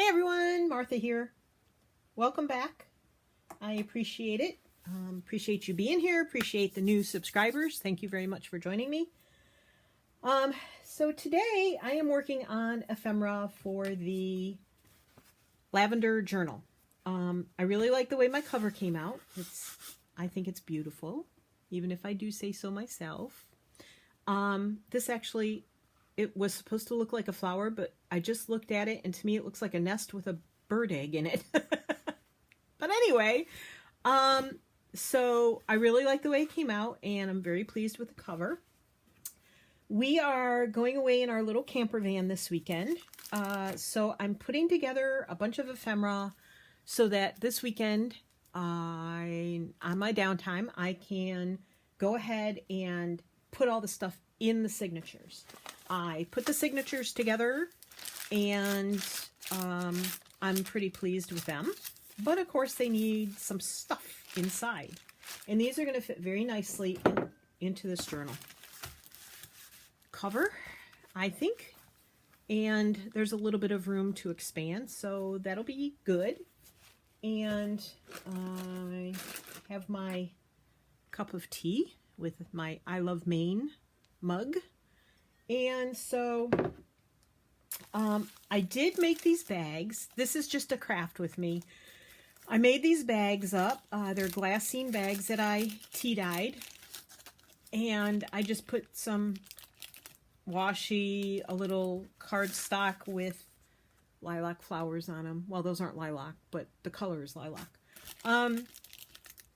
Hey everyone, Martha here. Welcome back. I appreciate it. Appreciate you being here. Appreciate the new subscribers. Thank you very much for joining me. So today I am working on ephemera for the Lavender journal. I really like the way my cover came out. I think it's beautiful, even if I do say so myself. This actually, it was supposed to look like a flower, but I just looked at it and to me it looks like a nest with a bird egg in it. But anyway, so I really like the way it came out and I'm very pleased with the cover. We are going away in our little camper van this weekend. So I'm putting together a bunch of ephemera so that this weekend, on my downtime, I can go ahead and put all the stuff in the signatures. I put the signatures together and I'm pretty pleased with them. But of course they need some stuff inside. And these are going to fit very nicely into this journal. Cover, I think. And there's a little bit of room to expand, so that'll be good. And I have my cup of tea with my I Love Maine mug. And so I did make these bags. This is just a craft with me. I made these bags up. They're glassine bags that I tea dyed. And I just put some washi, a little cardstock with lilac flowers on them. Well, those aren't lilac, but the color is lilac.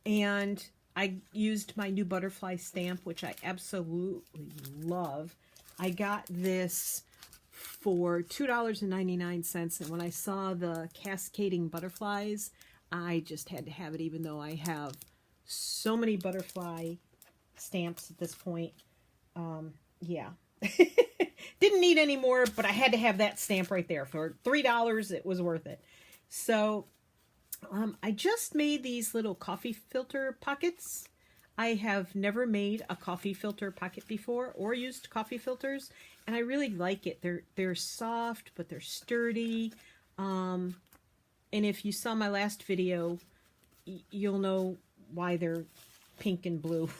And I used my new butterfly stamp, which I absolutely love. I got this for $2.99, and when I saw the cascading butterflies, I just had to have it, even though I have so many butterfly stamps at this point. Yeah. Didn't need any more, but I had to have that stamp right there. For $3, it was worth it. So I just made these little coffee filter pockets. I have never made a coffee filter pocket before or used coffee filters, and I really like it. They're soft, but they're sturdy. And if you saw my last video, you'll know why they're pink and blue.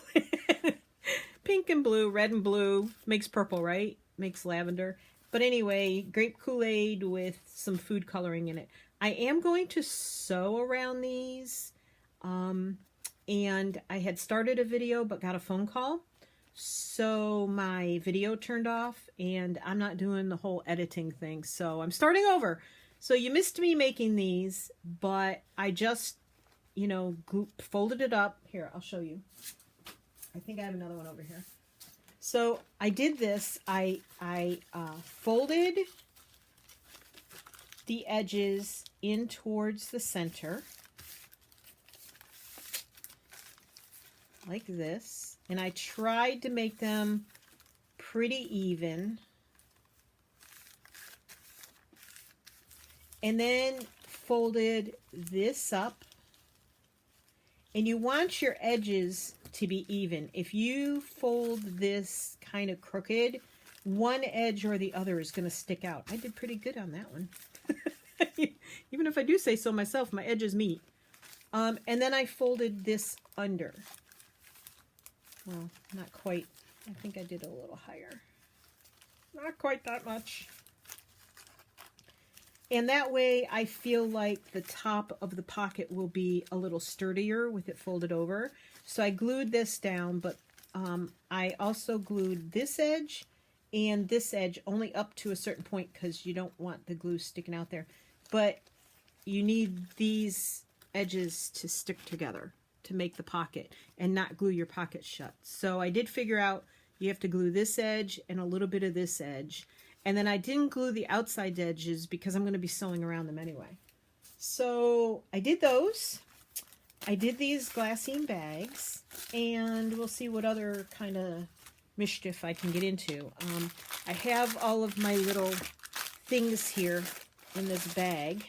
Pink and blue, red and blue, makes purple, right? Makes lavender. But anyway, grape Kool-Aid with some food coloring in it. I am going to sew around these. And I had started a video but got a phone call. So my video turned off and I'm not doing the whole editing thing. So I'm starting over. So you missed me making these, but I just, you know, folded it up. Here, I'll show you. I think I have another one over here. So I did this. I folded the edges in towards the center. Like this. And I tried to make them pretty even. And then folded this up. And you want your edges to be even. If you fold this kind of crooked, one edge or the other is going to stick out. I did pretty good on that one. Even if I do say so myself, my edges meet. And then I folded this under. Well, not quite. I think I did a little higher. Not quite that much. And that way I feel like the top of the pocket will be a little sturdier with it folded over. So I glued this down, but I also glued this edge and this edge only up to a certain point because you don't want the glue sticking out there. But you need these edges to stick together to make the pocket and not glue your pocket shut. So I did figure out you have to glue this edge and a little bit of this edge. And then I didn't glue the outside edges because I'm going to be sewing around them anyway. So I did those. I did these glassine bags, and we'll see what other kind of mischief I can get into. I have all of my little things here in this bag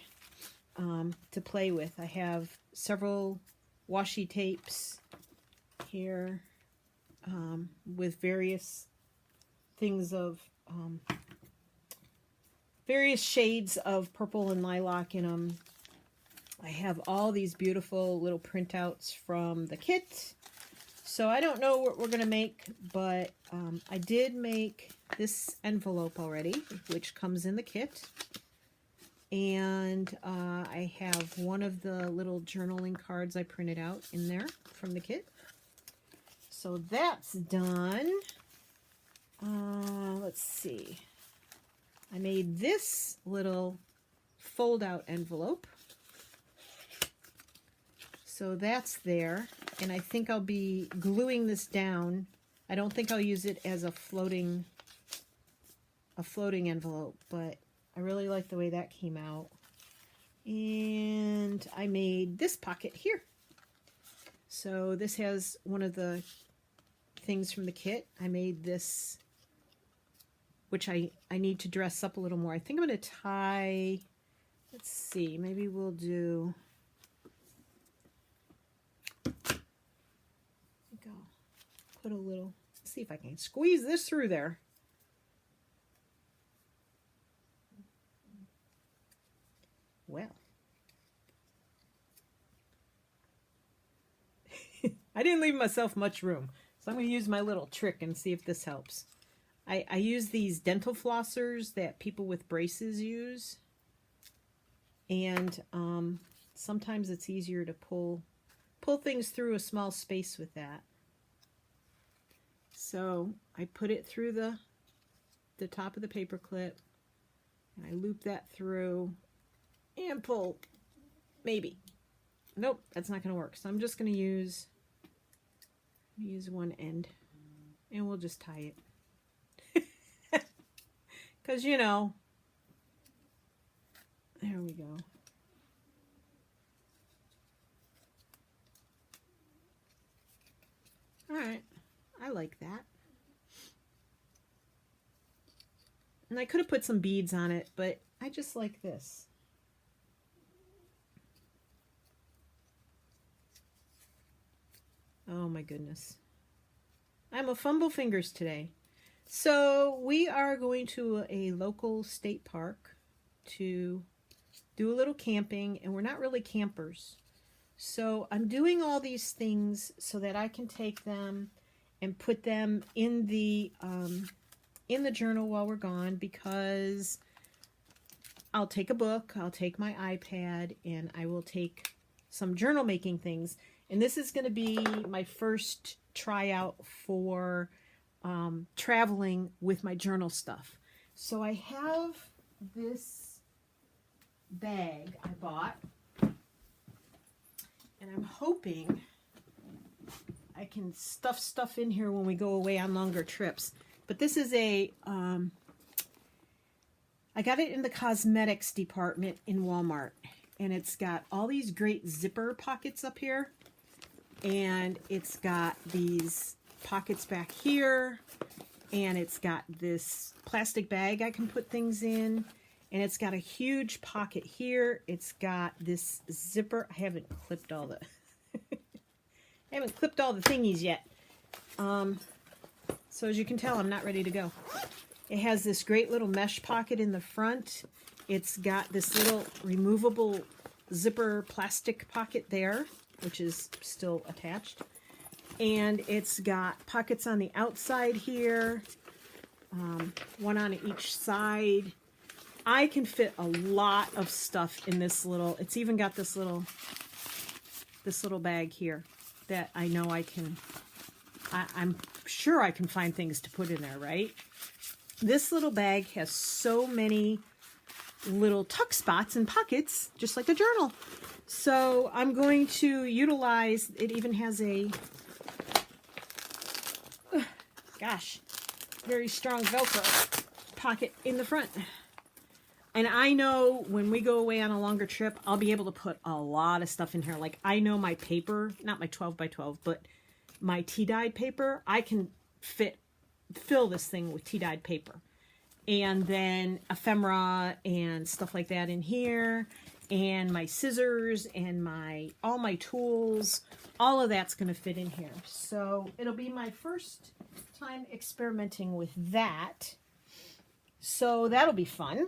to play with. I have several washi tapes here with various things of various shades of purple and lilac in them. I have all these beautiful little printouts from the kit. So I don't know what we're going to make, but I did make this envelope already, which comes in the kit. And I have one of the little journaling cards I printed out in there from the kit. So that's done. Let's see. I made this little fold-out envelope. So that's there. And I think I'll be gluing this down. I don't think I'll use it as a floating envelope, but I really like the way that came out. And I made this pocket here. So this has one of the things from the kit. I made this, which I need to dress up a little more. I think I'm going to tie, let's see, maybe we'll do, put a little, let's see if I can squeeze this through there. Well, I didn't leave myself much room, so I'm going to use my little trick and see if this helps. I use these dental flossers that people with braces use, and sometimes it's easier to pull things through a small space with that. So I put it through the top of the paper clip, and I loop that through and pull. Maybe. Nope, that's not going to work. So I'm just going to use one end, and we'll just tie it. Because, you know, there we go. All right, I like that. And I could have put some beads on it, but I just like this. Oh my goodness. I'm a fumble fingers today. So we are going to a local state park to do a little camping, and we're not really campers. So I'm doing all these things so that I can take them and put them in the journal while we're gone, because I'll take a book, I'll take my iPad, and I will take some journal making things. And this is going to be my first tryout for traveling with my journal stuff. So I have this bag I bought, and I'm hoping I can stuff stuff in here when we go away on longer trips. But this is I got it in the cosmetics department in Walmart, and it's got all these great zipper pockets up here. And it's got these pockets back here, and it's got this plastic bag I can put things in, and it's got a huge pocket here. It's got this zipper. I haven't clipped all the thingies yet. So as you can tell, I'm not ready to go. It has this great little mesh pocket in the front. It's got this little removable zipper plastic pocket there, which is still attached. And it's got pockets on the outside here, one on each side. I can fit a lot of stuff in this little, it's even got this little bag here that I know I can, I'm sure I can find things to put in there, right? This little bag has so many little tuck spots and pockets, just like a journal. So I'm going to utilize, it even has a, gosh, very strong Velcro pocket in the front. And I know when we go away on a longer trip, I'll be able to put a lot of stuff in here. Like I know my paper, not my 12 by 12, but my tea-dyed paper, I can fill this thing with tea-dyed paper. And then ephemera and stuff like that in here. And my scissors and all my tools, all of that's going to fit in here. So it'll be my first time experimenting with that. So that'll be fun.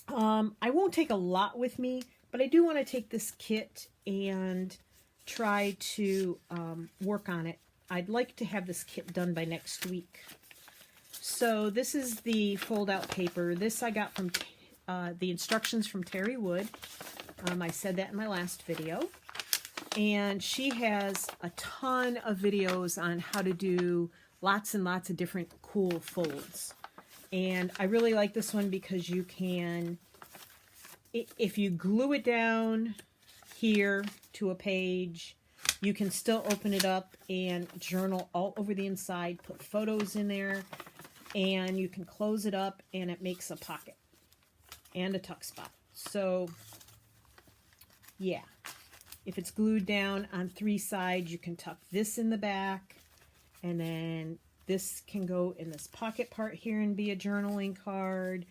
I won't take a lot with me, but I do want to take this kit and try to work on it. I'd like to have this kit done by next week. So this is the fold-out paper. This I got from the instructions from Terry Wood. I said that in my last video. And she has a ton of videos on how to do lots and lots of different cool folds. And I really like this one because you can, if you glue it down here to a page, you can still open it up and journal all over the inside, put photos in there, and you can close it up and it makes a pocket and a tuck spot. So yeah, if it's glued down on 3 sides, you can tuck this in the back, and then this can go in this pocket part here and be a journaling card.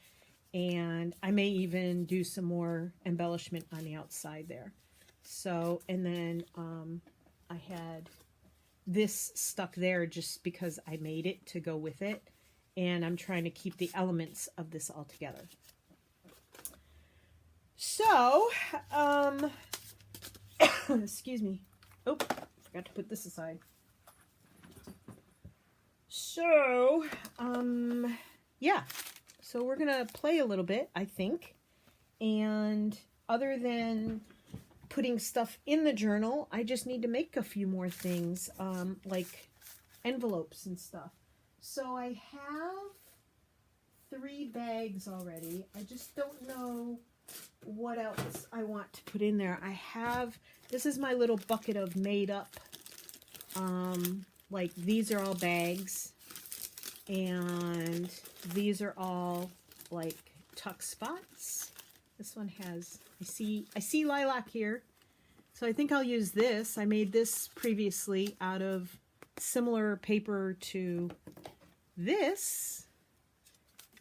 And I may even do some more embellishment on the outside there. So, and then I had this stuck there just because I made it to go with it. And I'm trying to keep the elements of this all together. So, excuse me. Oh, forgot to put this aside. So, yeah. So we're going to play a little bit, I think. And other than putting stuff in the journal, I just need to make a few more things, like envelopes and stuff. So I have 3 bags already. I just don't know what else I want to put in there. I have, this is my little bucket of made up, like these are all bags, and these are all like tuck spots. This one has, I see lilac here, so I think I'll use this. I made this previously out of similar paper to this,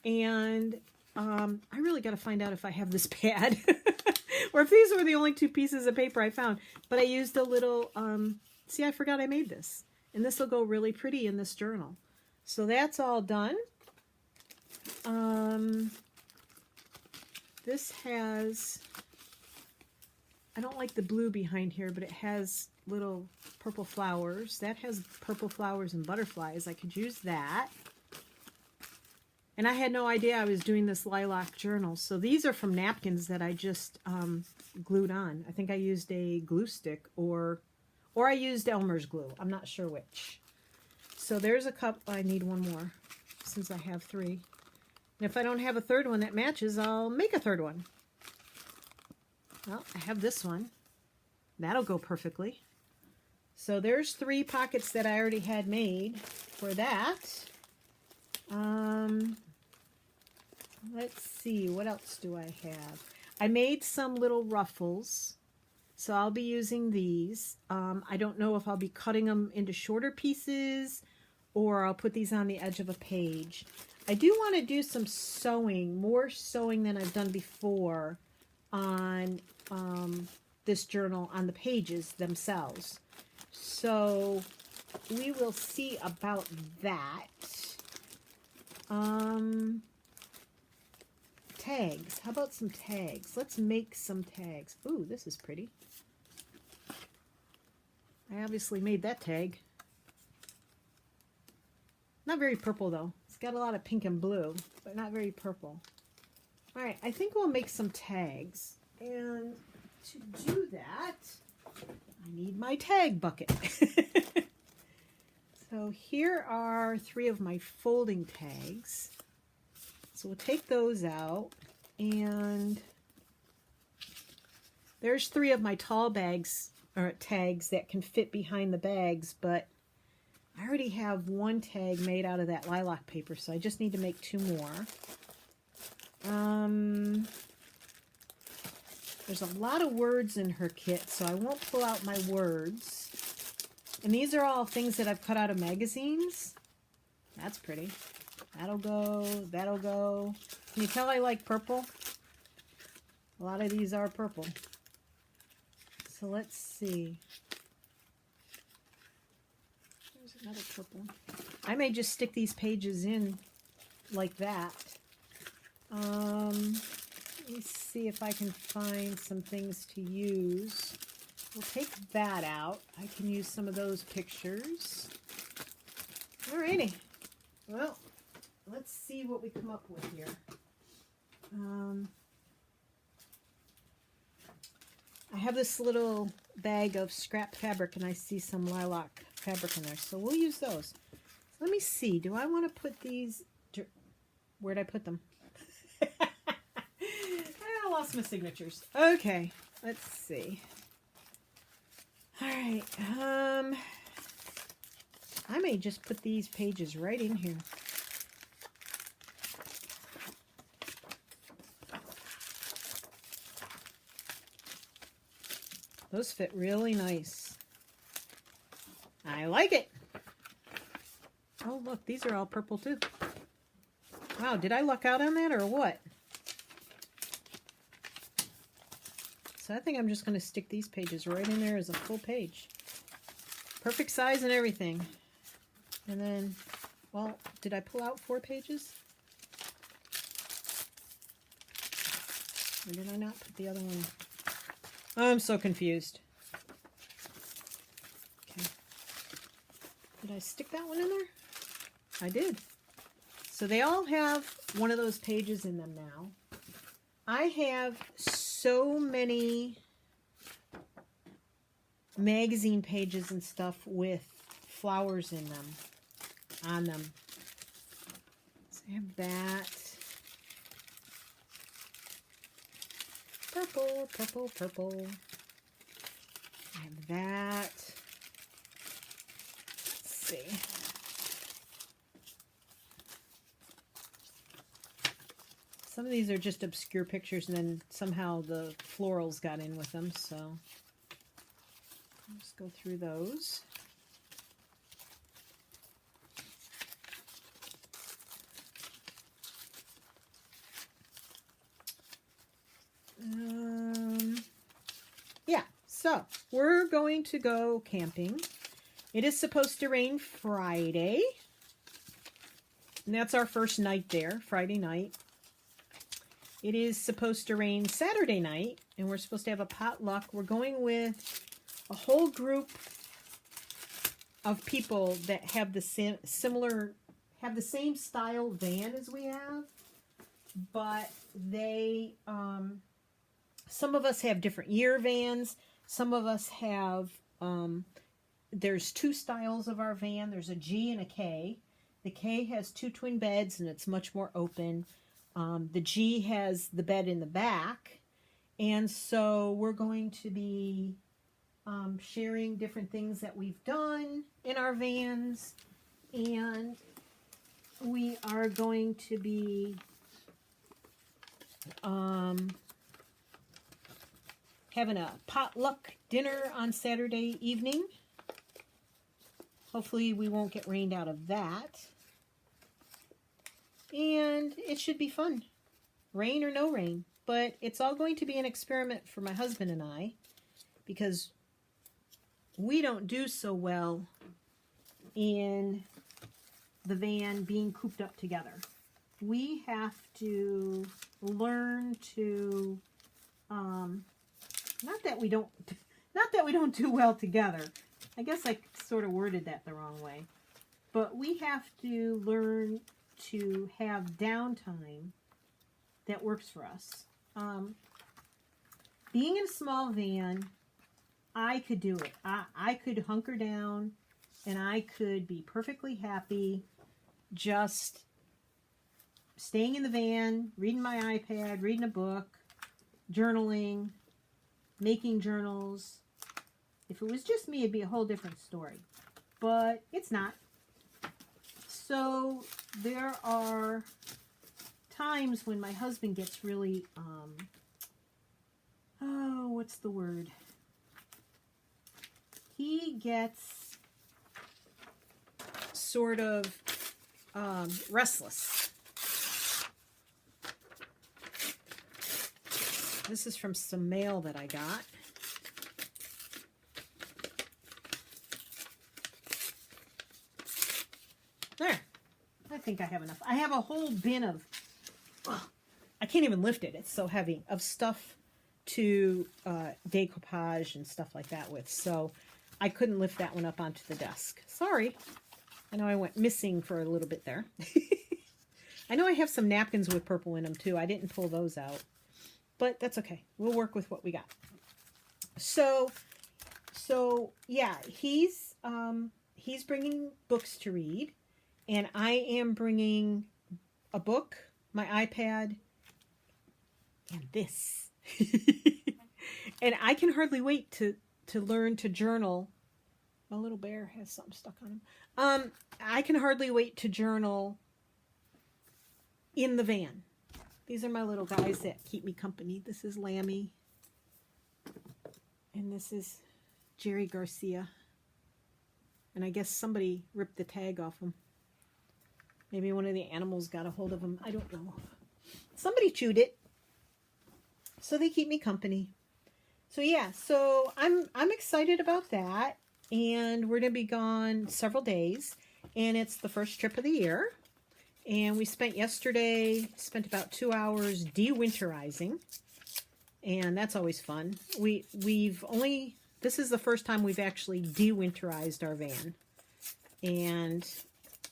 and I really got to find out if I have this pad or if these were the only 2 pieces of paper I found. But I used a little, see, I forgot I made this. And this will go really pretty in this journal. So that's all done. This has, I don't like the blue behind here, but it has little purple flowers. That has purple flowers and butterflies. I could use that. And I had no idea I was doing this lilac journal. So these are from napkins that I just glued on. I think I used a glue stick or I used Elmer's glue. I'm not sure which. So there's a cup. I need one more since I have 3. And if I don't have a 3rd one that matches, I'll make a 3rd one. Well, I have this one. That'll go perfectly. So there's 3 pockets that I already had made for that. Let's see, what else do I have? I made some little ruffles, so I'll be using these. I don't know if I'll be cutting them into shorter pieces or I'll put these on the edge of a page. I do want to do some sewing, more sewing than I've done before on this journal, on the pages themselves. So we will see about that. Tags. How about some tags? Let's make some tags. Ooh, this is pretty. I obviously made that tag. Not very purple, though. It's got a lot of pink and blue, but not very purple. All right, I think we'll make some tags. And to do that, I need my tag bucket. So here are 3 of my folding tags. So we'll take those out, and there's 3 of my tall bags or tags that can fit behind the bags, but I already have 1 tag made out of that lilac paper, so I just need to make 2 more. There's a lot of words in her kit, so I won't pull out my words. And these are all things that I've cut out of magazines. That's pretty. That'll go. That'll go. Can you tell I like purple? A lot of these are purple. So let's see. There's another purple. I may just stick these pages in like that. Let me see if I can find some things to use. We'll take that out. I can use some of those pictures. Alrighty. Well, let's see what we come up with here. I have this little bag of scrap fabric, and I see some lilac fabric in there, so we'll use those. Let me see. Do I want to put these... Where'd I put them? I lost my signatures. Okay, let's see. All right. I may just put these pages right in here. Those fit really nice. I like it. Oh, look, these are all purple too. Wow, did I luck out on that or what? So I think I'm just going to stick these pages right in there as a full page. Perfect size and everything. And then, well, did I pull out 4 pages? Or did I not put the other one? I'm so confused. Okay. Did I stick that one in there? I did. So they all have one of those pages in them now. I have so many magazine pages and stuff with flowers in them, on them. So I have that. Purple, purple, purple. I have that. Let's see. Some of these are just obscure pictures, and then somehow the florals got in with them, so let's go through those. Yeah, so we're going to go camping. It is supposed to rain Friday, and that's our first night there, Friday night. It is supposed to rain Saturday night, and we're supposed to have a potluck. We're going with a whole group of people that have the same style van as we have, but they, some of us have different year vans. Some of us have, there's 2 styles of our van. There's a G and a K. The K has 2 twin beds, and it's much more open. The G has the bed in the back, and so we're going to be sharing different things that we've done in our vans, and we are going to be having a potluck dinner on Saturday evening. Hopefully we won't get rained out of that. And it should be fun, rain or no rain. But it's all going to be an experiment for my husband and I, because we don't do so well in the van being cooped up together. We have to learn to, not that we don't do well together. I guess I sort of worded that the wrong way. But we have to learn to have downtime that works for us. Being in a small van, I could do it. I could hunker down, and I could be perfectly happy just staying in the van, reading my iPad, reading a book, journaling, making journals. If it was just me, it'd be a whole different story. But it's not. So there are times when my husband gets really, oh, what's the word? He gets sort of restless. This is from some mail that I got. There. I think I have enough. I have a whole bin of, I can't even lift it. It's so heavy, of stuff to decoupage and stuff like that with. So I couldn't lift that one up onto the desk. Sorry. I know I went missing for a little bit there. I know I have some napkins with purple in them too. I didn't pull those out, but that's okay. We'll work with what we got. So yeah, he's bringing books to read, and I am bringing a book, my iPad, and this. And I can hardly wait to learn to journal. My little bear has something stuck on him. I can hardly wait to journal in the van. These are my little guys that keep me company. This is Lammy. And this is Jerry Garcia. And I guess somebody ripped the tag off him. Maybe one of the animals got a hold of him. I don't know. Somebody chewed it. So they keep me company. So yeah, so I'm excited about that. And we're going to be gone several days. And it's the first trip of the year. And we spent about 2 hours de-winterizing. And that's always fun. This is the first time we've actually de-winterized our van. And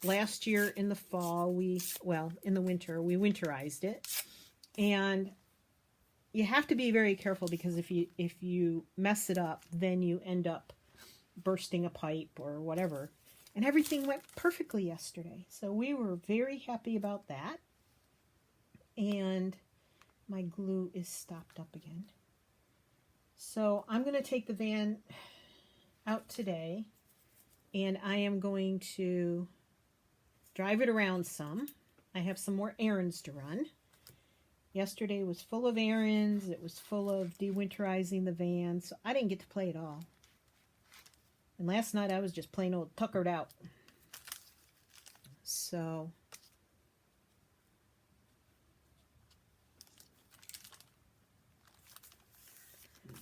last year in the fall, in the winter, we winterized it. And you have to be very careful, because if you mess it up, then you end up bursting a pipe or whatever. And everything went perfectly yesterday. So we were very happy about that. And my glue is stopped up again. So I'm going to take the van out today, and I am going to drive it around some. I have some more errands to run. Yesterday was full of errands. It was full of de-winterizing the van, so I didn't get to play at all. And last night I was just plain old tuckered out. So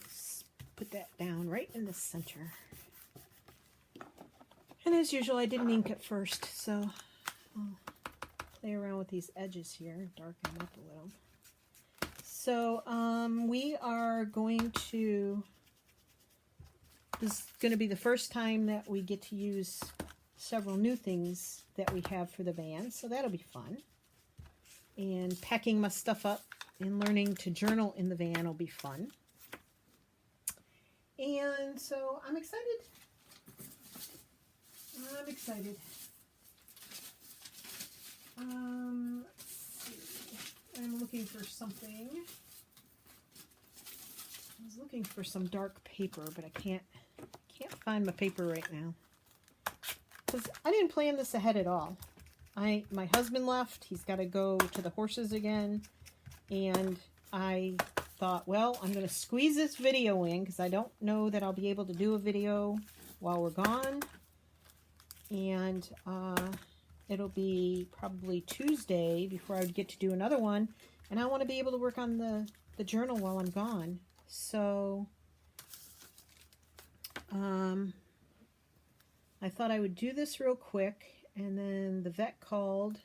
let's put that down right in the center. And as usual, I didn't ink it first, so I'll play around with these edges here, darken them up a little. So we are going to, this is going to be the first time that we get to use several new things that we have for the van, so that'll be fun. And packing my stuff up and learning to journal in the van will be fun. And so I'm excited. Let's see. I'm looking for something. I was looking for some dark paper, but I can't find my paper right now. Because I didn't plan this ahead at all. My husband left. He's got to go to the horses again. And I thought, well, I'm going to squeeze this video in, because I don't know that I'll be able to do a video while we're gone. And it'll be probably Tuesday before I would get to do another one. And I want to be able to work on the journal while I'm gone. So I thought I would do this real quick. And then the vet called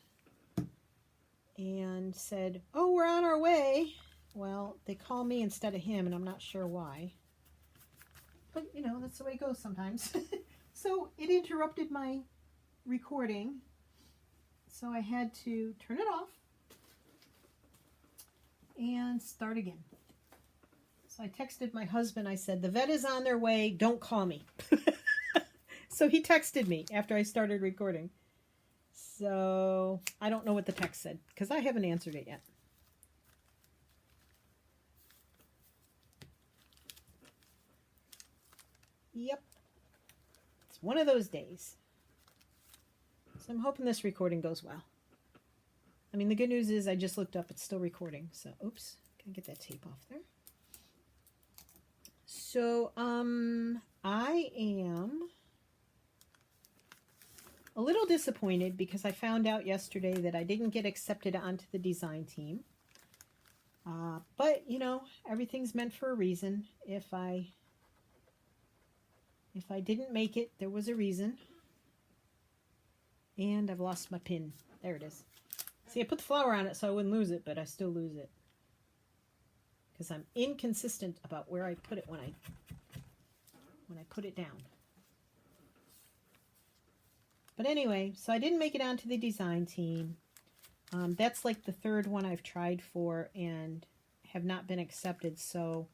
and said, oh, we're on our way. Well, they call me instead of him, and I'm not sure why. But, you know, that's the way it goes sometimes. So it interrupted my recording. So I had to turn it off and start again. So I texted my husband. I said, the vet is on their way. Don't call me. So he texted me after I started recording. So I don't know what the text said, because I haven't answered it yet. Yep. It's one of those days. So I'm hoping this recording goes well. I mean, the good news is I just looked up. It's still recording. So, oops. Can I get that tape off there? So, I am a little disappointed because I found out yesterday that I didn't get accepted onto the design team. But, you know, everything's meant for a reason. If I didn't make it, there was a reason. And I've lost my pin. There it is. See, I put the flower on it so I wouldn't lose it, but I still lose it. because I'm inconsistent about where I put it when I put it down. But anyway, so I didn't make it onto the design team. That's like the third one I've tried for and have not been accepted, so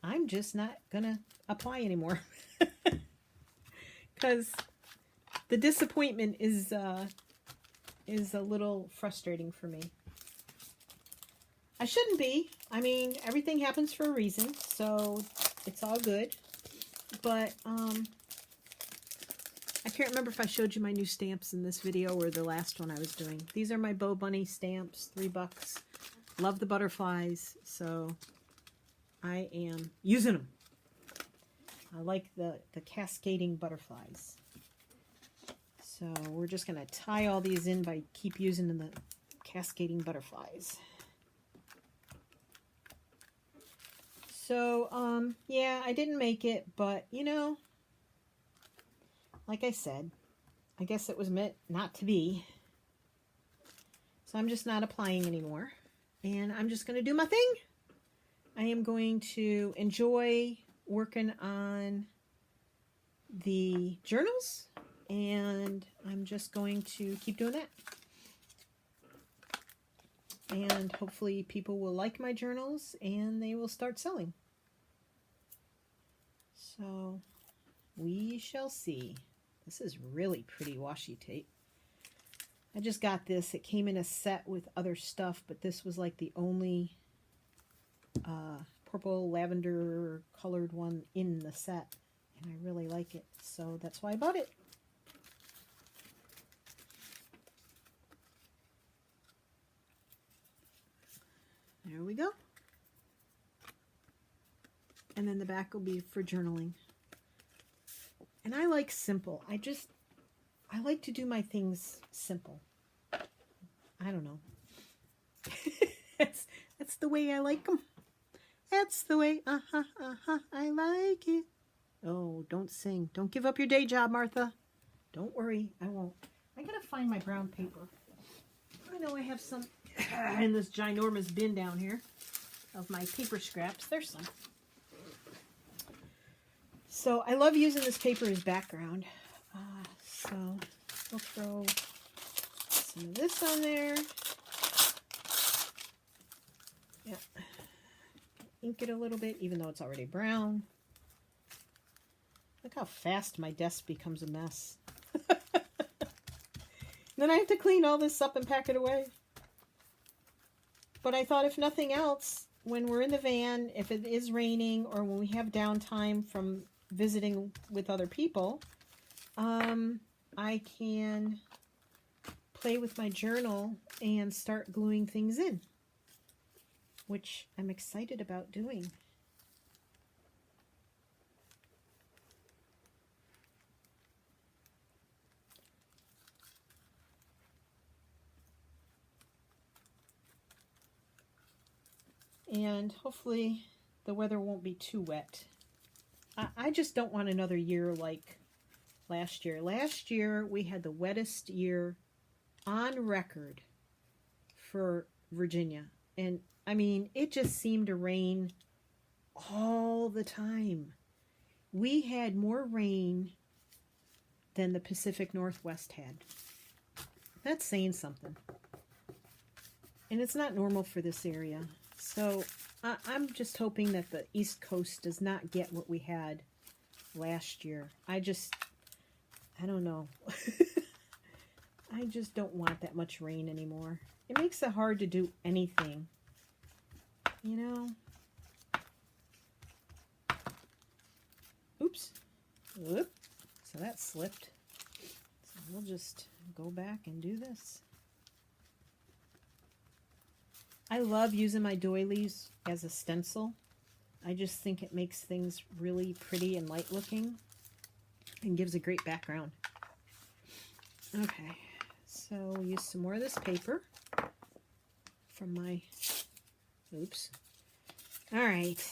I'm just not gonna apply anymore. Because the disappointment is a little frustrating for me. I shouldn't be. I mean, everything happens for a reason, so it's all good. But I can't remember if I showed you my new stamps in this video or the last one I was doing. These are my Bow Bunny stamps, $3. Love the butterflies, so I am using them. I like the cascading butterflies. So we're just going to tie all these in by keep using the cascading butterflies. So, yeah, I didn't make it, but, you know, like I said, I guess it was meant not to be. So I'm just not applying anymore. And I'm just going to do my thing. I am going to enjoy working on the journals. And I'm just going to keep doing that. And hopefully people will like my journals and they will start selling. So we shall see. This is really pretty washi tape. I just got this. It came in a set with other stuff, but this was like the only purple lavender colored one in the set. And I really like it. So that's why I bought it. There we go. And then the back will be for journaling. And I like simple. I like to do my things simple. I don't know. That's the way I like them. That's the way, I like it. Oh, don't sing. Don't give up your day job, Martha. Don't worry, I won't. I gotta find my brown paper. I know I have some in this ginormous bin down here of my paper scraps. There's some. So I love using this paper as background. So we'll throw some of this on there. Yeah. Ink it a little bit, even though it's already brown. Look how fast my desk becomes a mess. Then I have to clean all this up and pack it away. But I thought if nothing else, when we're in the van, if it is raining or when we have downtime from visiting with other people, I can play with my journal and start gluing things in, which I'm excited about doing. And hopefully the weather won't be too wet. I just don't want another year like last year. Last year we had the wettest year on record for Virginia. And I mean, it just seemed to rain all the time. We had more rain than the Pacific Northwest had. That's saying something. And it's not normal for this area. So I'm just hoping that the East Coast does not get what we had last year. I don't know. I just don't want that much rain anymore. It makes it hard to do anything. You know? Oops. Whoop. So that slipped. So we'll just go back and do this. I love using my doilies as a stencil. I just think it makes things really pretty and light looking and gives a great background. Okay, so we'll use some more of this paper from my, oops. All right,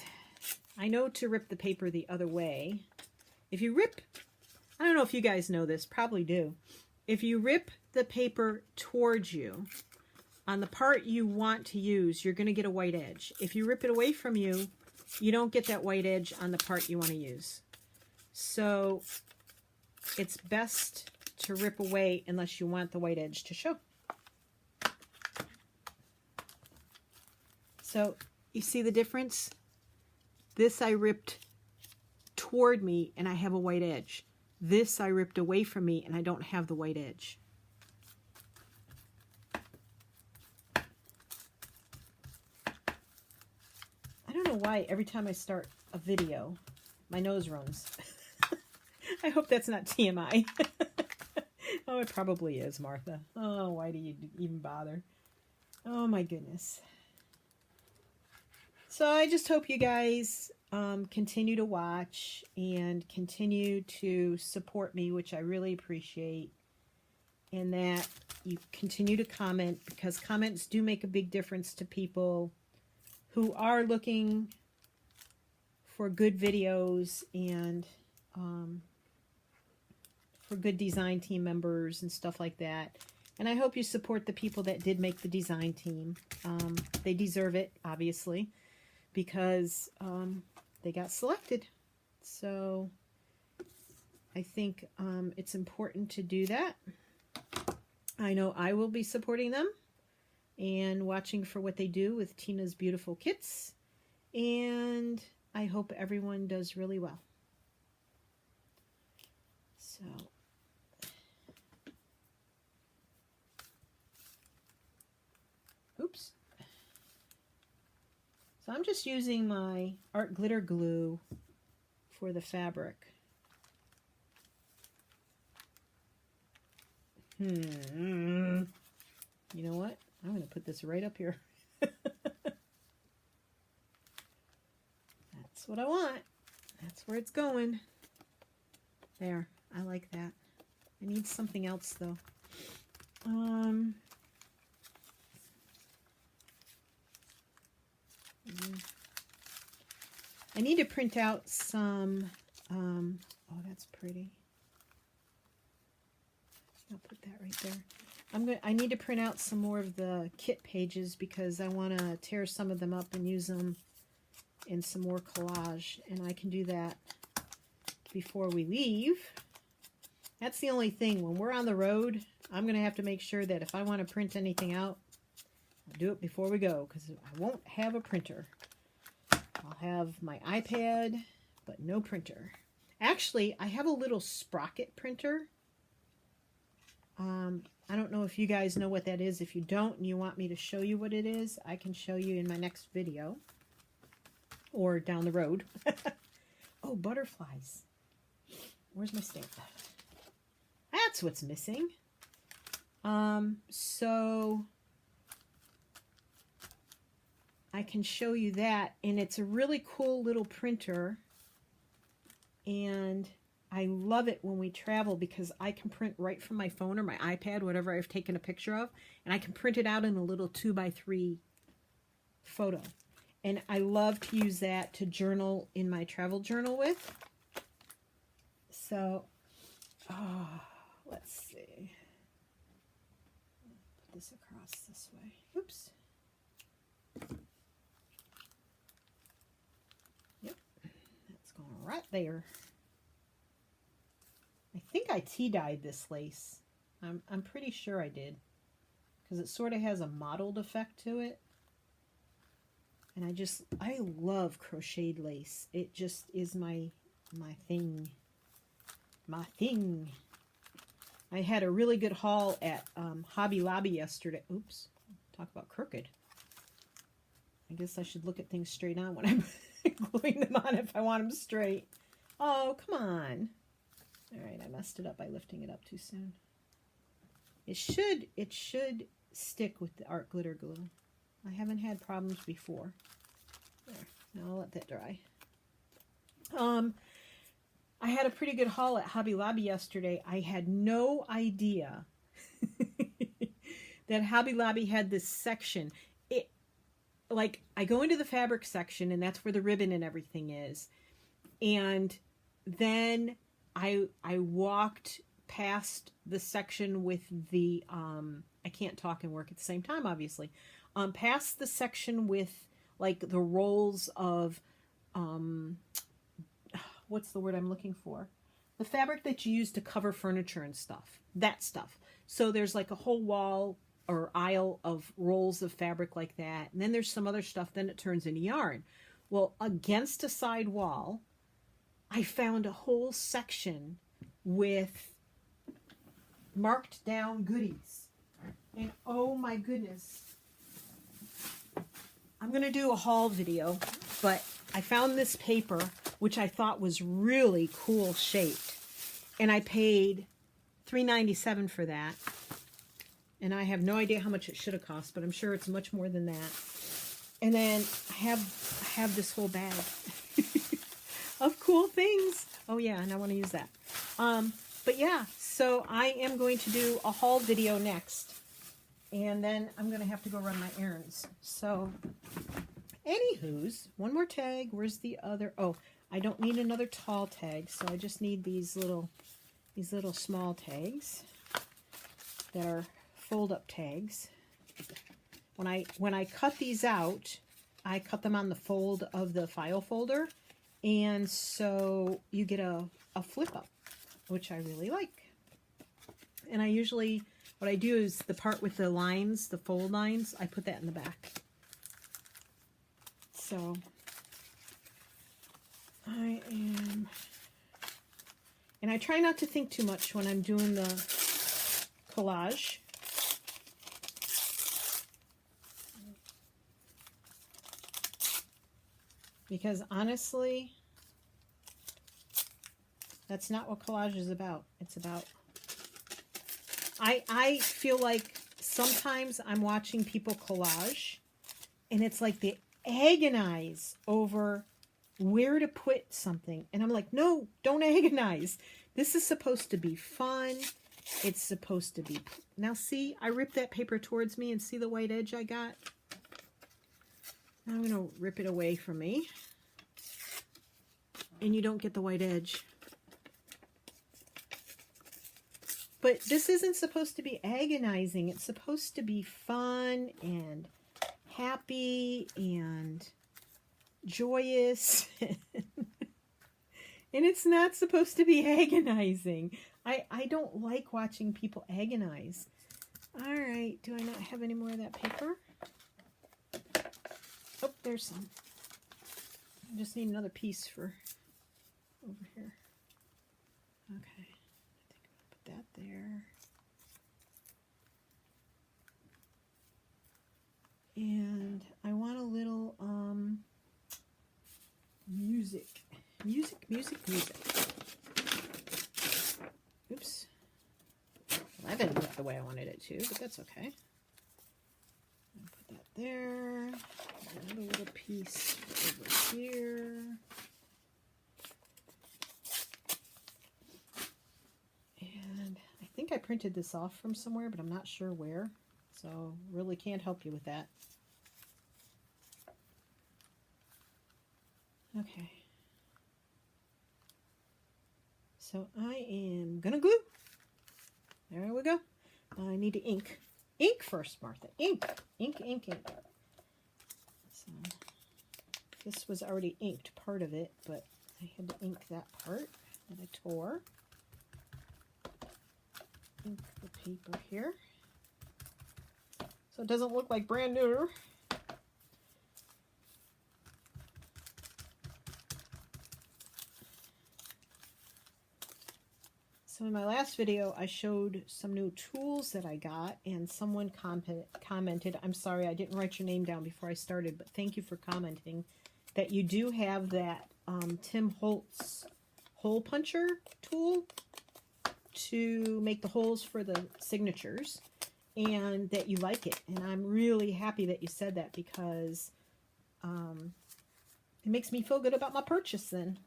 I know to rip the paper the other way. If you rip, I don't know if you guys know this, probably do. If you rip the paper towards you, on the part you want to use, you're going to get a white edge. If you rip it away from you, you don't get that white edge on the part you want to use. So it's best to rip away unless you want the white edge to show. So you see the difference? This I ripped toward me and I have a white edge. This I ripped away from me and I don't have the white edge. I don't know why every time I start a video, my nose runs. I hope that's not TMI. Oh, it probably is, Martha. Oh, why do you even bother? Oh, my goodness. So I just hope you guys continue to watch and continue to support me, which I really appreciate. And that you continue to comment, because comments do make a big difference to people who are looking for good videos and for good design team members and stuff like that. And I hope you support the people that did make the design team. They deserve it, obviously, because they got selected. So I think it's important to do that. I know I will be supporting them and watching for what they do with Tina's beautiful kits. And I hope everyone does really well. So oops. So I'm just using my art glitter glue for the fabric. You know what? I'm going to put this right up here. That's what I want. That's where it's going. There. I like that. I need something else though. I need to print out some, oh, that's pretty. I'll put that right there. I need to print out some more of the kit pages because I want to tear some of them up and use them in some more collage, and I can do that before we leave. That's the only thing. When we're on the road, I'm going to have to make sure that if I want to print anything out, I'll do it before we go, because I won't have a printer. I'll have my iPad, but no printer. Actually, I have a little sprocket printer. I don't know if you guys know what that is. If you don't and you want me to show you what it is, I can show you in my next video. Or down the road. Oh, butterflies. Where's my stamp? That's what's missing. So I can show you that, and it's a really cool little printer, and I love it when we travel because I can print right from my phone or my iPad, whatever I've taken a picture of, and I can print it out in a little 2x3 photo. And I love to use that to journal in my travel journal with. So, let's see. Put this across this way. Oops. Yep, that's going right there. I think I tea-dyed this lace. I'm pretty sure I did, because it sort of has a mottled effect to it. And I love crocheted lace. It just is my thing. My thing. I had a really good haul at Hobby Lobby yesterday. Oops, talk about crooked. I guess I should look at things straight on when I'm gluing them on if I want them straight. Oh, come on. All right, I messed it up by lifting it up too soon. It should stick with the art glitter glue. I haven't had problems before. There, now I'll let that dry. I had a pretty good haul at Hobby Lobby yesterday. I had no idea that Hobby Lobby had this section. Like, I go into the fabric section, and that's where the ribbon and everything is. And then I walked past the section with the I can't talk and work at the same time, obviously. Past the section with like the rolls of, what's the word I'm looking for? The fabric that you use to cover furniture and stuff. That stuff. So there's like a whole wall or aisle of rolls of fabric like that. And then there's some other stuff. Then it turns into yarn. Well, against a side wall, I found a whole section with marked down goodies. And oh my goodness. I'm going to do a haul video, but I found this paper, which I thought was really cool shaped. And I paid $3.97 for that. And I have no idea how much it should have cost, but I'm sure it's much more than that. And then I have this whole bag of cool things. Oh yeah, and I want to use that. But yeah, so I am going to do a haul video next. And then I'm going to have to go run my errands. So, anywho's, one more tag. Where's the other? Oh, I don't need another tall tag, so I just need these little small tags that are fold-up tags. When I cut these out, I cut them on the fold of the file folder, and so you get a flip-up, which I really like. And I usually, what I do is the part with the lines, the fold lines, I put that in the back. So I am, and I try not to think too much when I'm doing the collage. Because honestly, that's not what collage is about. It's about, I feel like sometimes I'm watching people collage and it's like they agonize over where to put something. And I'm like, no, don't agonize. This is supposed to be fun. It's supposed to be... Now see, I ripped that paper towards me and see the white edge I got? Now I'm going to rip it away from me. And you don't get the white edge. But this isn't supposed to be agonizing. It's supposed to be fun and happy and joyous. And it's not supposed to be agonizing. I don't like watching people agonize. All right, do I not have any more of that paper? Oh, there's some. I just need another piece for over here. Okay, I think I'll put that there. And I want a little music. Music. Oops. Well, that didn't look the way I wanted it to, but that's okay. I'll put that there. Another little piece over here. And I think I printed this off from somewhere, but I'm not sure where. So really can't help you with that. Okay. So I am gonna glue. There we go. I need to ink. Ink first, Martha. Ink. So this was already inked, part of it, but I had to ink that part that I tore. Ink the paper here. So it doesn't look like brand new. So in my last video, I showed some new tools that I got, and someone commented, I'm sorry, I didn't write your name down before I started, but thank you for commenting, that you do have that Tim Holtz hole puncher tool to make the holes for the signatures, and that you like it. And I'm really happy that you said that, because it makes me feel good about my purchase then.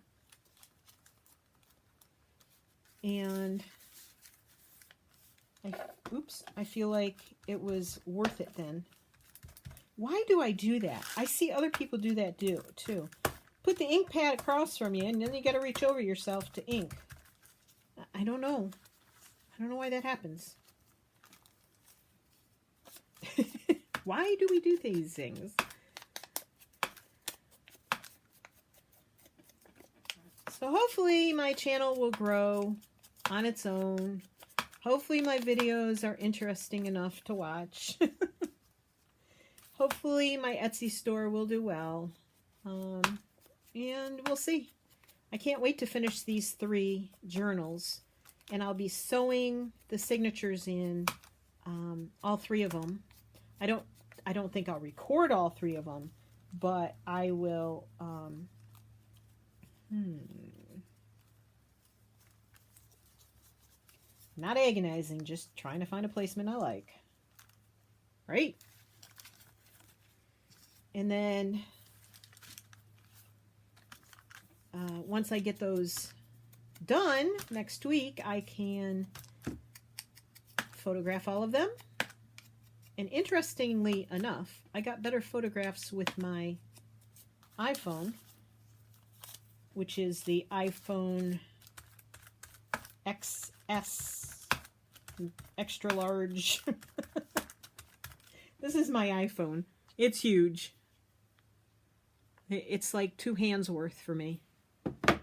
And I feel like it was worth it then. Why do I do that? I see other people do that too. Put the ink pad across from you, and then you got to reach over yourself to ink. I don't know. I don't know why that happens. Why do we do these things? So hopefully my channel will grow on its own. Hopefully my videos are interesting enough to watch. Hopefully my Etsy store will do well. And we'll see. I can't wait to finish these 3 journals. And I'll be sewing the signatures in all 3 of them. I don't think I'll record all 3 of them, but I will not agonizing, just trying to find a placement I like. Right? And then once I get those done next week, I can photograph all of them. And interestingly enough, I got better photographs with my iPhone, which is the iPhone XS extra large. This is my iPhone. It's huge. It's like 2 hands worth for me.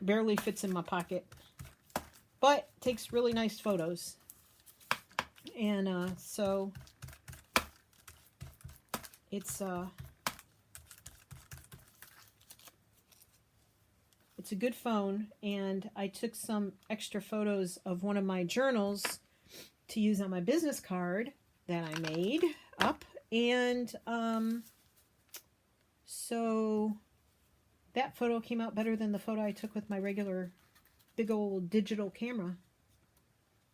Barely fits in my pocket, but takes really nice photos. And so it's a good phone, and I took some extra photos of one of my journals to use on my business card that I made up, and so that photo came out better than the photo I took with my regular big old digital camera.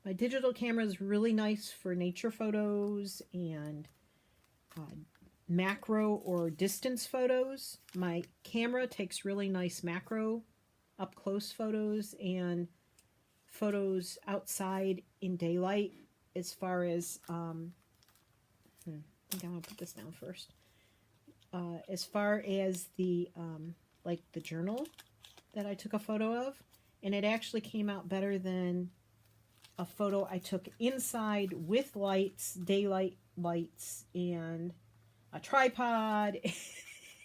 My digital camera is really nice for nature photos and macro or distance photos. My camera takes really nice macro up close photos and photos outside in daylight. As far as I think I'm gonna put this down first. As far as the like the journal that I took a photo of, and it actually came out better than a photo I took inside with lights, daylight lights, and a tripod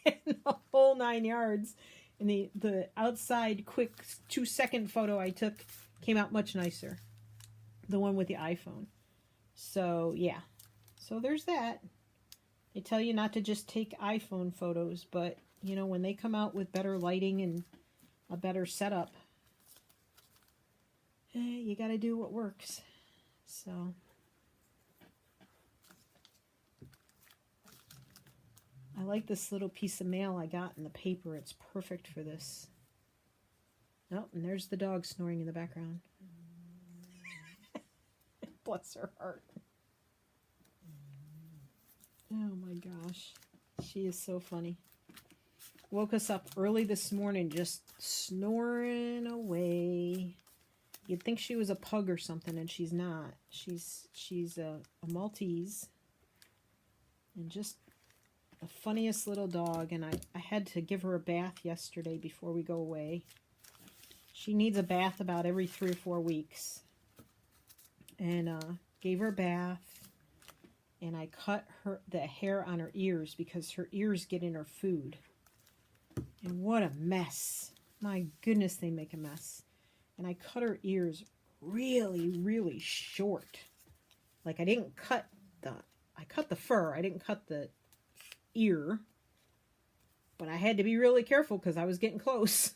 and the whole 9 yards. And the outside quick 2-second photo I took came out much nicer. The one with the iPhone. So yeah. So there's that. They tell you not to just take iPhone photos, but you know, when they come out with better lighting and a better setup, you got to do what works. So I like this little piece of mail I got in the paper. It's perfect for this. Oh, and there's the dog snoring in the background. Bless her heart. Oh my gosh. She is so funny. Woke us up early this morning just snoring away. You'd think she was a pug or something, and she's not. She's a Maltese. And just the funniest little dog. And I had to give her a bath yesterday before we go away. She needs a bath about every 3 or 4 weeks. And gave her a bath. And I cut the hair on her ears because her ears get in her food. And what a mess. My goodness, they make a mess. And I cut her ears really, really short. Like I cut the fur. I didn't cut the ear. But I had to be really careful because I was getting close.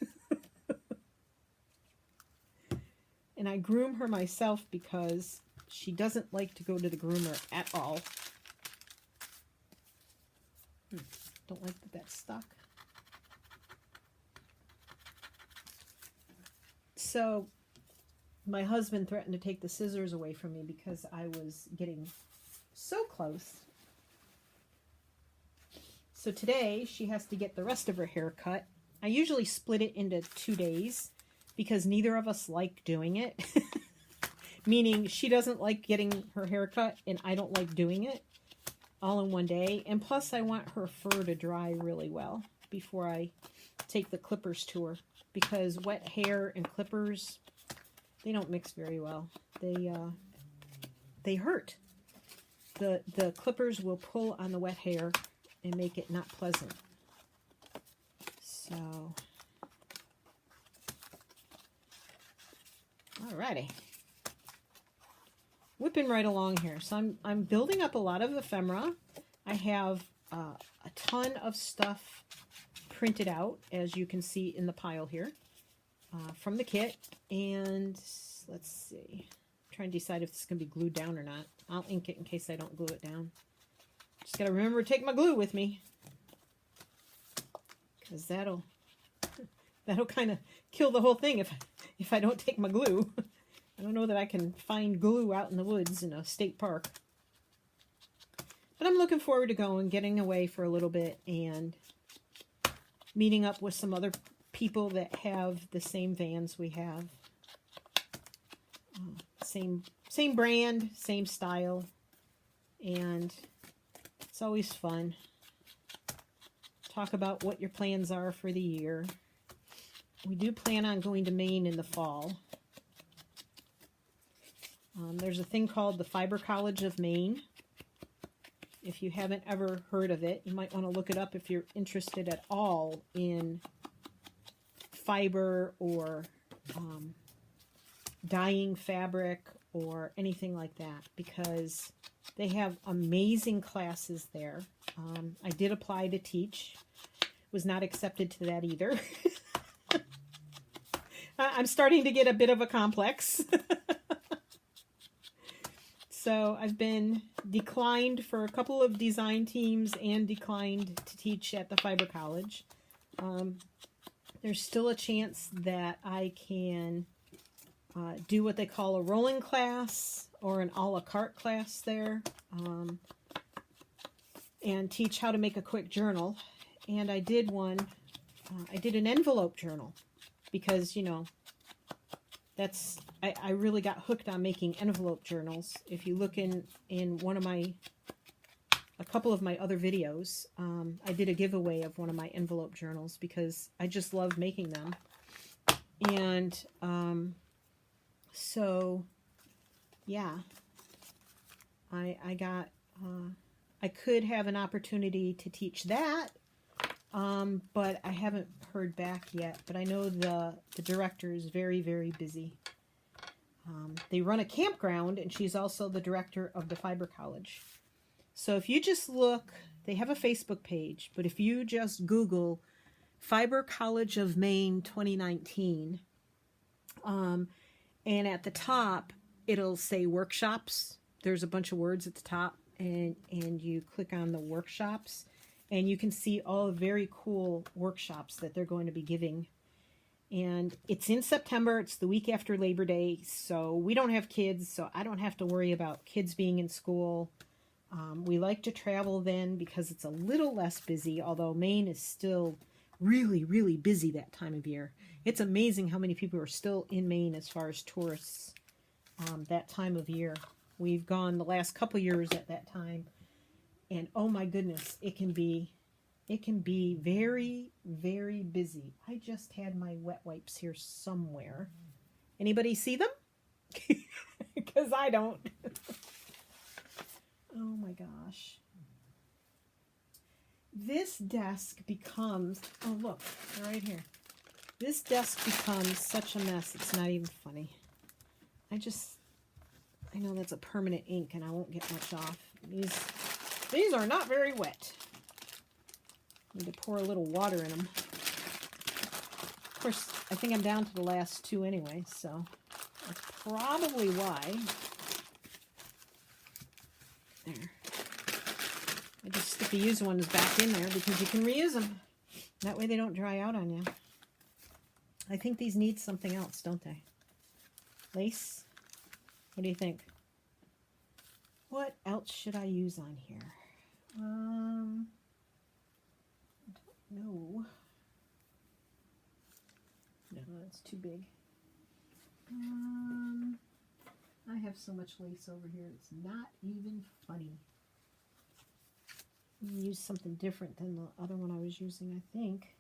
And I groom her myself because she doesn't like to go to the groomer at all. Don't like that that's stuck. So my husband threatened to take the scissors away from me because I was getting so close. So today she has to get the rest of her hair cut. I usually split it into 2 days because neither of us like doing it. Meaning she doesn't like getting her hair cut and I don't like doing it all in one day. And plus I want her fur to dry really well before I take the clippers to her. Because wet hair and clippers, they don't mix very well. They hurt. the clippers will pull on the wet hair and make it not pleasant. So, alrighty. Whipping right along here. So I'm building up a lot of ephemera. I have a ton of stuff printed out, as you can see in the pile here, from the kit. And let's see. I'm trying to decide if this is going to be glued down or not. I'll ink it in case I don't glue it down. Just got to remember to take my glue with me, because that'll kind of kill the whole thing if I don't take my glue. I don't know that I can find glue out in the woods in a state park. But I'm looking forward to going, getting away for a little bit, and meeting up with some other people that have the same vans we have. Same brand, same style, and it's always fun. Talk about what your plans are for the year. We do plan on going to Maine in the fall. There's a thing called the Fiber College of Maine. If you haven't ever heard of it, you might want to look it up if you're interested at all in fiber or dyeing fabric or anything like that, because they have amazing classes there. I did apply to teach. Was not accepted to that either. I'm starting to get a bit of a complex. So I've been declined for a couple of design teams and declined to teach at the Fiber College. There's still a chance that I can do what they call a rolling class or an a la carte class there, and teach how to make a quick journal. And I did one, I did an envelope journal, because, you know, that's, I really got hooked on making envelope journals. If you look in one of my, a couple of my other videos, I did a giveaway of one of my envelope journals because I just love making them. And so, yeah, I got, I could have an opportunity to teach that, but I haven't heard back yet. But I know the director is very, very busy. They run a campground, and she's also the director of the Fiber College. So if you just look, they have a Facebook page, but if you just Google Fiber College of Maine 2019, and at the top, it'll say workshops. There's a bunch of words at the top, and you click on the workshops, and you can see all the very cool workshops that they're going to be giving. And it's in September. It's the week after Labor Day, so we don't have kids, so I don't have to worry about kids being in school. We like to travel then because it's a little less busy, although Maine is still really, really busy that time of year. It's amazing how many people are still in Maine as far as tourists that time of year. We've gone the last couple years at that time, and oh my goodness, it can be very, very busy. I just had my wet wipes here somewhere. Anybody see them? Because I don't. Oh my gosh. This desk becomes, oh look, they're right here. This desk becomes such a mess, it's not even funny. I know that's a permanent ink and I won't get much off. These are not very wet. Need to pour a little water in them. Of course, I think I'm down to the last two anyway, so that's probably why. There. I just stick the used ones back in there because you can reuse them. That way they don't dry out on you. I think these need something else, don't they? Lace? What do you think? What else should I use on here? I don't know. No, that's too big. I have so much lace over here, it's not even funny. I'm gonna use something different than the other one I was using, I think.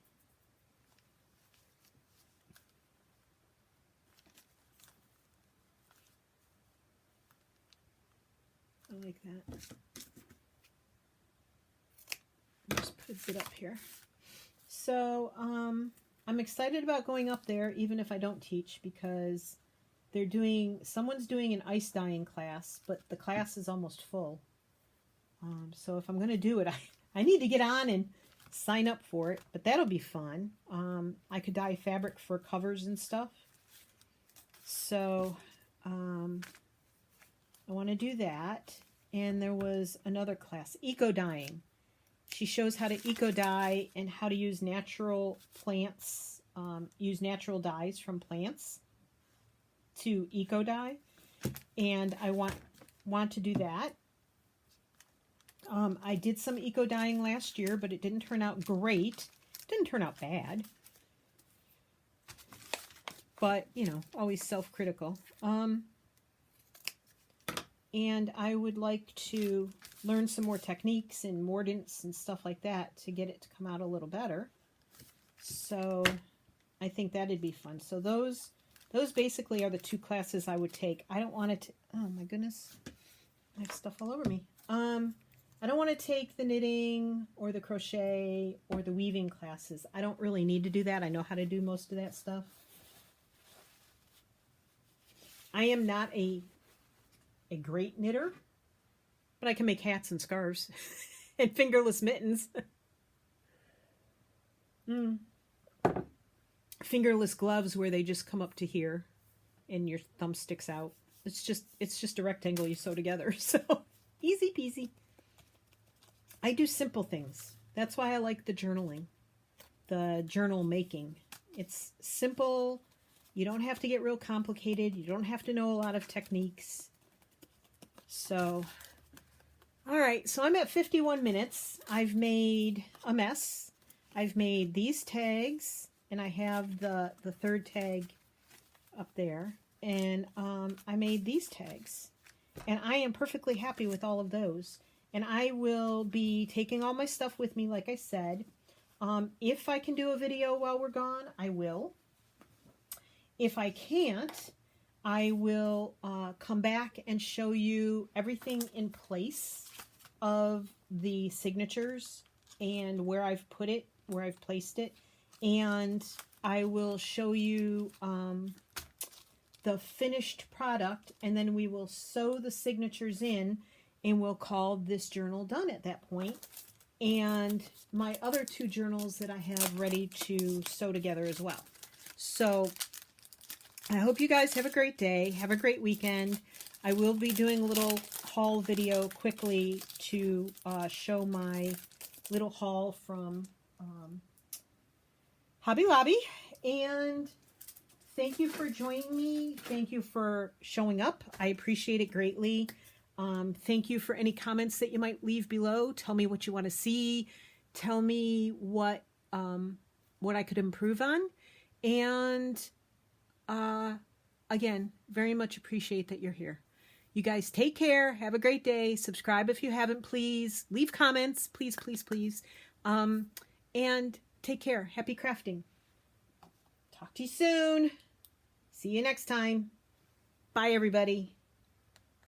I like that. a bit up here. So I'm excited about going up there, even if I don't teach, because someone's doing an ice dyeing class, but the class is almost full. So if I'm going to do it, I need to get on and sign up for it, but that'll be fun. I could dye fabric for covers and stuff. So I want to do that. And there was another class, eco dyeing. She shows how to eco dye and how to use natural plants, use natural dyes from plants to eco dye. And I want to do that. I did some eco dyeing last year, but it didn't turn out great. It didn't turn out bad. But, you know, always self-critical. And I would like to learn some more techniques and mordants and stuff like that to get it to come out a little better. So I think that'd be fun. So those basically are the two classes I would take. I don't want to, oh my goodness, I have stuff all over me. I don't want to take the knitting or the crochet or the weaving classes. I don't really need to do that. I know how to do most of that stuff. I am not a great knitter, but I can make hats and scarves and fingerless mittens. Fingerless gloves where they just come up to here and your thumb sticks out. It's just a rectangle you sew together. So easy peasy. I do simple things. That's why I like the journaling, the journal making. It's simple. You don't have to get real complicated. You don't have to know a lot of techniques. So, all right, so I'm at 51 minutes. I've made a mess. I've made these tags, and I have the third tag up there. And I made these tags. And I am perfectly happy with all of those. And I will be taking all my stuff with me, like I said. If I can do a video while we're gone, I will. If I can't, I will come back and show you everything in place of the signatures and where I've put it, where I've placed it. And I will show you the finished product, and then we will sew the signatures in, and we'll call this journal done at that point. And my other two journals that I have ready to sew together as well. So I hope you guys have a great day. Have a great weekend. I will be doing a little haul video quickly to show my little haul from Hobby Lobby. And thank you for joining me. Thank you for showing up. I appreciate it greatly. Thank you for any comments that you might leave below. Tell me what you want to see. Tell me what I could improve on. And again, very much appreciate that you're here. You guys take care. Have a great day. Subscribe if you haven't, please. Leave comments, please, please, please. And take care. Happy crafting. Talk to you soon. See you next time. Bye, everybody.